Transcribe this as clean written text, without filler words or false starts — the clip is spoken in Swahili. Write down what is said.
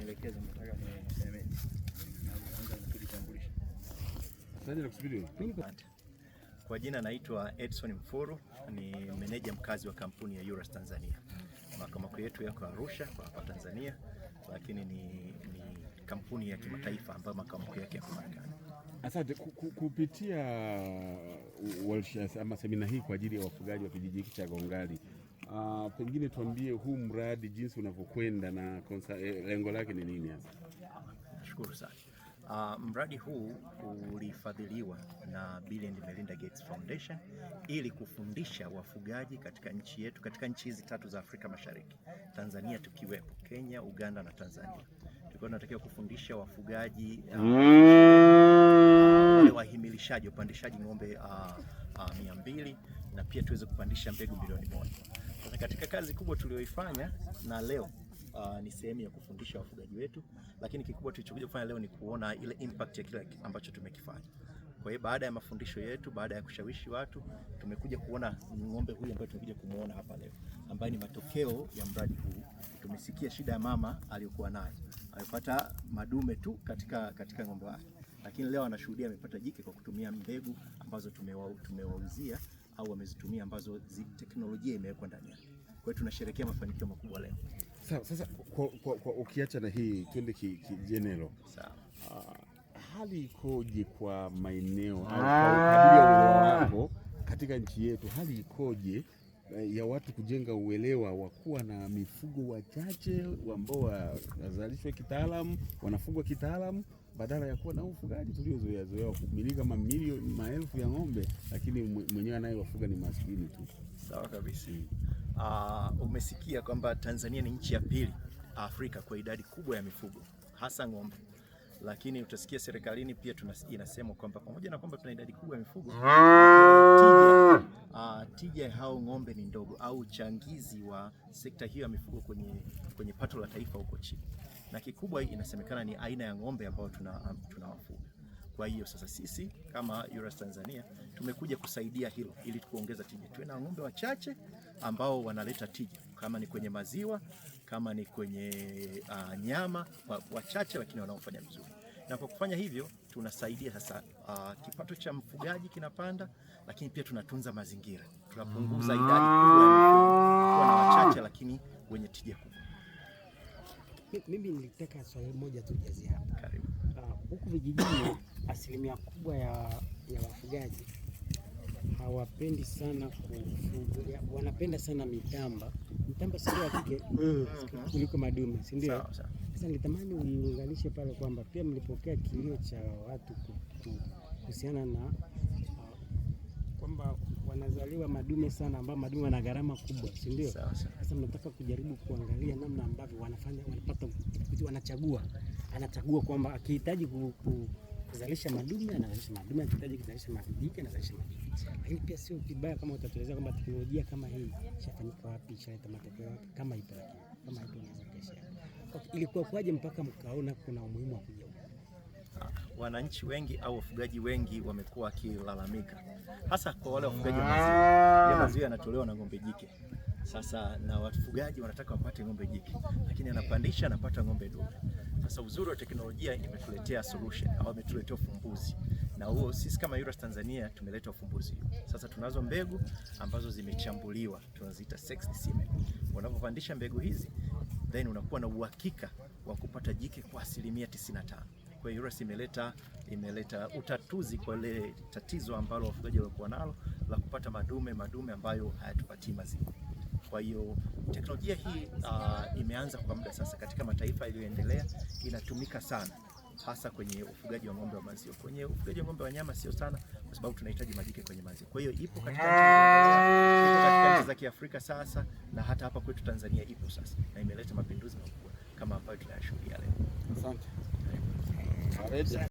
nielekeze, nataka niseme. Naanza kujitambulisha. Sasa nakusubiri. Kwa jina naitwa Edson Mfuru, ni meneja mkazi wa kampuni ya Eurus Tanzania. Makao makuu yetu yako Arusha kwa hapa Tanzania, lakini ni kampuni ya kimataifa ambayo makao makuu yake yako Marekani. Asante. Kupitia ama semina hii kwa ajili ya wafugaji wa kijiji hiki cha Gongali, pengine tuambie huu mradi jinsi unavyokwenda na lengo lake ni nini hasa? Nashukuru sana. Mradi huu ulifadhiliwa na Bill and Melinda Gates Foundation ili kufundisha wafugaji katika nchi yetu, katika nchi hizi tatu za Afrika Mashariki, Tanzania tukiwepo, Kenya, Uganda na Tanzania. Tulikuwa tunatakiwa kufundisha wafugaji wale wahimilishaji, upandishaji ng'ombe 200 na pia tuweze kupandisha mbegu milioni 1. Sasa katika kazi kubwa tuliyoifanya na leo ni sehemu ya kufundisha wafugaji wetu, lakini kikubwa tulichokuja kufanya leo ni kuona ile impact ya kile ambacho tumekifanya. Kwa hiyo baada ya mafundisho yetu, baada ya kushawishi watu, tumekuja kuona ng'ombe huyu ambaye tumekuja kumuona hapa leo, ambaye ni matokeo ya mradi huu. Tumesikia shida ya mama aliyokuwa nayo, alipata madume tu katika ng'ombe wake, lakini leo anashuhudia amepata jike kwa kutumia mbegu ambazo tumewauzia au wamezitumia, ambazo teknolojia imewekwa ndani yake. Kwa hiyo tunasherehekea mafanikio makubwa leo. Sawa, sasa kwa ukiacha na hii twende general. Sawa. Hali ikoje kwa maeneo au kwa kadiri ya uelewa wako katika nchi yetu, hali ikoje ya watu kujenga uelewa wa kuwa na mifugo wachache ambao wanazalishwa kitaalamu, wanafugwa kitaalamu, badala ya kuwa na ufugaji tuliozoea kumiliki kama maelfu ya ng'ombe, lakini mwenyewe anayewafuga ni maskini tu? Sawa kabisa. Umesikia kwamba Tanzania ni nchi ya pili Afrika kwa idadi kubwa ya mifugo, hasa ng'ombe. Lakini utasikia serikalini pia inasema kwamba pamoja na kwamba tuna idadi kubwa ya mifugo, tija ya hao ng'ombe ni ndogo, au uchangizi wa sekta hiyo ya mifugo kwenye pato la taifa huko chini. Na kikubwa inasemekana ni aina ya ng'ombe ambao tunawafuga. Kwa hiyo sasa sisi kama Eurus Tanzania tumekuja kusaidia hilo ili kuongeza tija. Tuwe na ng'ombe wachache ambao wanaleta tija, kama ni kwenye maziwa, kama ni kwenye nyama, wachache lakini wanaofanya vizuri. Na kwa kufanya hivyo tunasaidia sasa kipato cha mfugaji kinapanda, lakini pia tunatunza mazingira. Tunapunguza idadi kubwa ya mifugo kuwa na wachache lakini wenye tija kubwa. Mimi nilitaka swali moja tu jazi hapa. Karibu. Huku vijijini asilimia kubwa ya wafugaji hawapendi sana kufuga, wanapenda sana mitamba sio ya kike kuliko madume, si ndio? Sasa nilitamani uiunganishe pale kwamba pia mlipokea kilio cha watu kuhusiana na kwamba wanazaliwa madume sana, ambao madume wana gharama kubwa, si ndio? Sasa mnataka kujaribu kuangalia namna ambavyo anachagua kwamba akihitaji kuzalisha madume anazalisha madume, akihitaji kuzalisha majike anazalisha majike. Lakini pia sio kibaya kama utatueleza kwamba teknolojia kama hii ishafanyika wapi, ishaleta matokeo wapi, kama ipo, lakini kama ipo inaweza kesha. Ilikuwa kwaje mpaka mkaona kuna umuhimu wa kuja huko? Wananchi wengi au wafugaji wengi wamekuwa wakilalamika, hasa kwa wale wafugaji wa maziwa. Maziwa yanatolewa na ng'ombe jike. Sasa na wafugaji wanataka wapate ng'ombe jike, lakini anapandisha anapata ng'ombe dume. Sasa uzuri wa teknolojia imetuletea solution au imetuletea ufumbuzi. Na huo sisi kama Eurus Tanzania tumeleta ufumbuzi huo. Sasa tunazo mbegu ambazo zimechambuliwa, tunaziita sexed semen. Unapopandisha mbegu hizi, then unakuwa na uhakika wa kupata jike kwa 95%. Kwa hiyo Eurus imeleta utatuzi kwa ile tatizo ambalo wafugaji walikuwa nalo la kupata madume ambayo hayatupatii maziwa. Kwa hiyo teknolojia hii imeanza kwa muda sasa katika mataifa yaliyoendelea, inatumika sana hasa kwenye ufugaji wa ng'ombe wa maziwa. Kwenye ufugaji wa ng'ombe wa nyama sio sana, kwa sababu tunahitaji majike kwenye maziwa. Kwa hiyo ipo katika nchi za Kiafrika sasa, na hata hapa kwetu Tanzania ipo sasa, na imeleta mapinduzi makubwa kama ambayo tunayashuhudia leo. Asante.